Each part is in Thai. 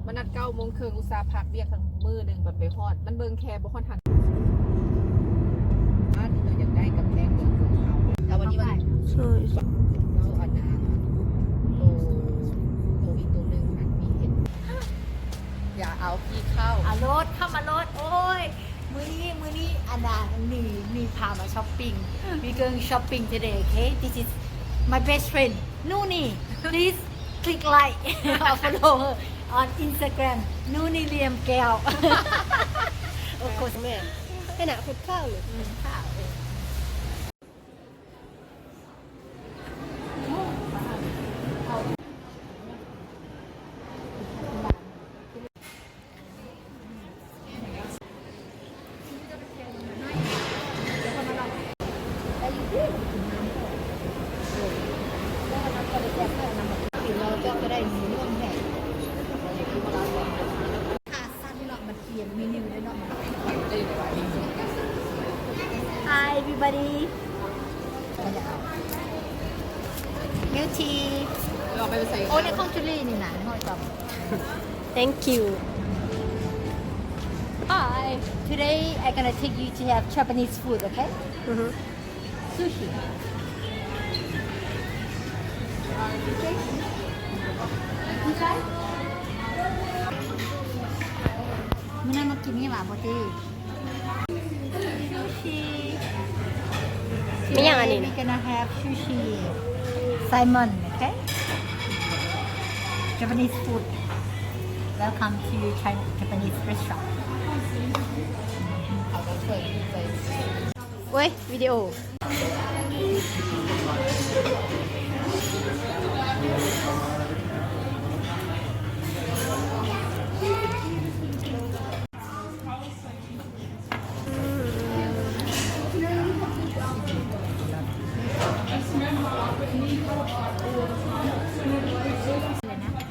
มันนัด9:30อุตสาห์พักเรียกทั้งมือหนึ่งแบบไปฮอดมันเบิ่งแค่บ่ฮอดทันบ้านที่เราอยากได้กับแพงเบิ่งภูเขาแต่วันนี้มันเราอันนาโตอีกตัวหนึ่งอันมีเห็ดอย่าเอาพี่เข้า รถเข้ามารถโอ้ยมือนี้อันดานี่พามาช้อปปิ้ง we going shopping today okay this is my best friend นู่นนี่ please click like follow her on Instagram นู่นนี่เลียมแก้วโอ้โหแม่ให้หนาพุดข้าวเลย ข้าวเราจะได้มีเรื่องแห่ค่ะสั้นที่เรามาเทียมเมนูด้วยเนาะ Hi everybody มิวที เราไปใส่ โอ้ในห้องจุลี่นี่นะในห้องจอม thank you Hi today I'm gonna take you to have Japanese food okay อือฮึ sushi okay คุณชายมื่อนั้นมากินนี่หว่าโบตี้ sushi ไม่อย่างอันนี้ We're gonna have sushi salmon okay Japanese food welcome to Japanese restaurant เขาก็ช่วยใจ เว้ยวิดีโอ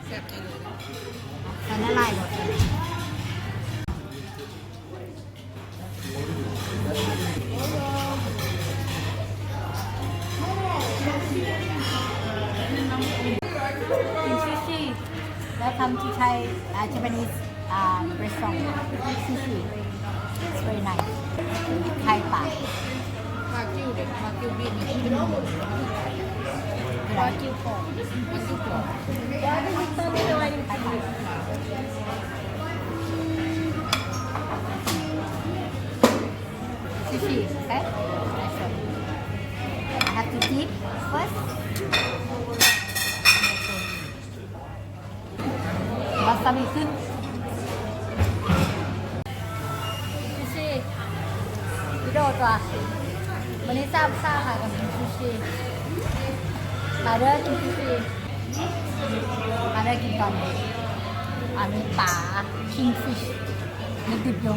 แซ่บได้เลย มันละลายหมดเลยกินซูชิแล้วทำที่ไทยJapanese restaurant sushi it's very nice ไข่ปลา มากิ้วเด็กมากิ้วบินนี่เป็นหมู วากิวโค มากิ้วปลอก ไข่ปลาsushi okay nice one I have to dip first วาซาบิขึ้นซูชิวิดีโอตัววันนี้ทราบค่ะกับซูชิมาเด้อกินซูชิมาเด้อกินก่อนอันนี้ปลา kingfish นี่ดิบอยู่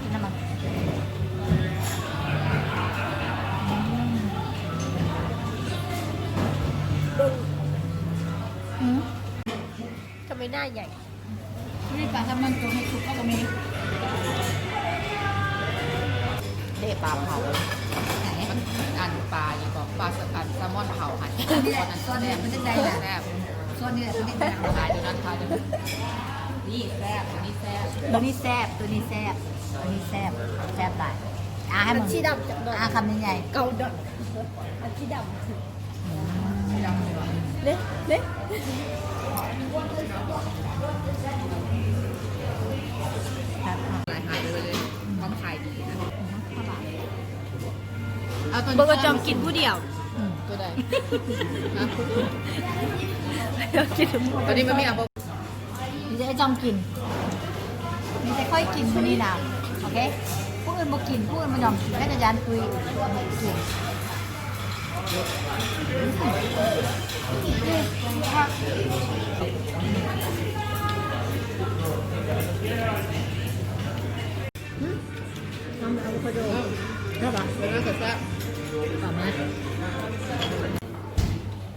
กินน้ำมันทำไมหน้าใหญ่ นี่ปลาทำมันตัวให้สุกก็ตรงนี้ เด็ปลาเผา ไหน มันอันปลาอย่างบอกปลาสกัดแซลมอนเผาหัน ส่วนนี้มันจะได้แหละ แซ่บ ส่วนนี้มันจะได้ ขายเดี๋ยวนั้นขายเดี๋ยวนั้นนี่แซ่บอันนี้แซ่บ ตัวนี้แซ่บตัวนี้แซ่บตัวนี้แซ่บแซ่บหลายให้มึง ชีดำจากดอก คำนี้ใหญ่ เกาดอกอันชีดำ ไม่ดำเลยว่ะ เละเละ หายไปเลยพร้อมขายดีนะเอาตัว เบอ นี้ ร์กจอมกินผู้เดียว ตัวใด เดี๋ยวกินทั้งหมด ตัวนี้มันไม่เอา มีแต่ไอ้จอมกินมีแต่ค่อยกินคนนี้นะโอเคพวกอื่นมากินพวกอื่นมายอมกินแค่จะยันคุยกินทำอะโวคาโด ใช่ปะเป็นเรื่องแซ่บ ต่อมา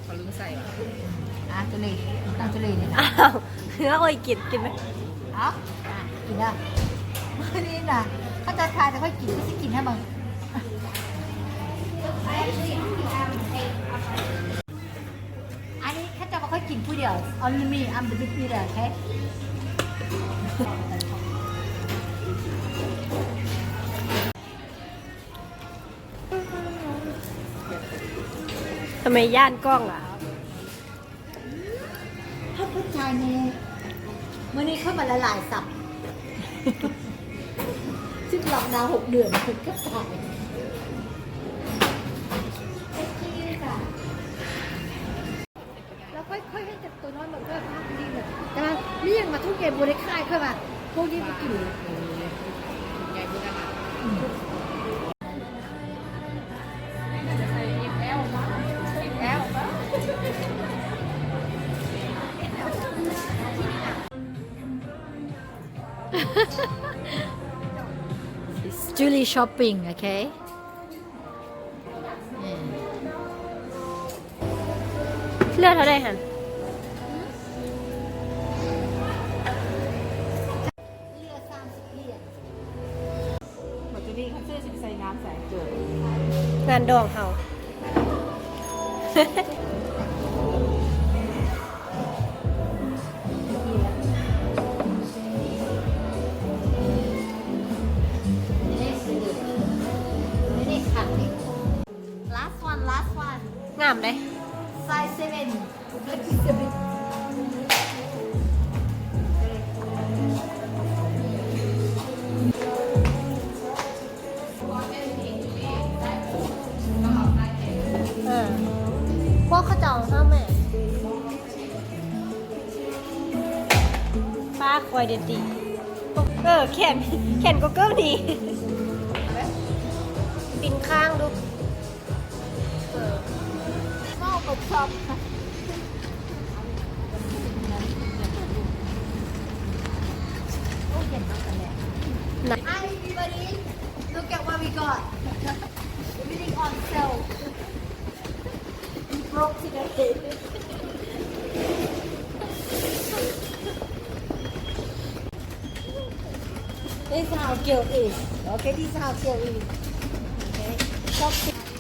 เขาลืมใส่ว่ะ จุลีตั้งจุลีนี่นะ อ้าวเนื้อโอ้ยกินไหม เอากินได้นี่นะถ้าจะทานแต่ค่อยกินก็จะกินให้มึงอันนี้ข้าจะมาค่อยกินผู้เดียว only me I'm the big eater okay ทำไมย่านกล้องอ่ะ ถ้าผู้ชายเนี่ยวันนี้เข้ามาละลายสับ ซึ่งหลอกดาว6 เดือนถึงก็ตายแล้วค่อยๆให้จับตัวน้อยมันก็ภาพดีแบบแต่ว่าเลี่ยงมาทุกเกมบริค่ายเข้ามาพวกนี้ไปกิน ใหญ่บุญนะคะ It's Julie shopping, okay? เลือกเท่าไหร่หัน ปัจจุบันเขาซื้อสินใส่งานแสงเกิด งานดองเฮา Last one, last one. งามเลย Size 7. พวกเขาจองห้าแม่ป้าคอยเดนตีแขนก็เกิ้ลดีปินข้างดู Small but top. Hi everybody, look at what we got. Everything on sale. We broke today. This is how guilt is. Okay, this is how guilt is. Okay, shopping.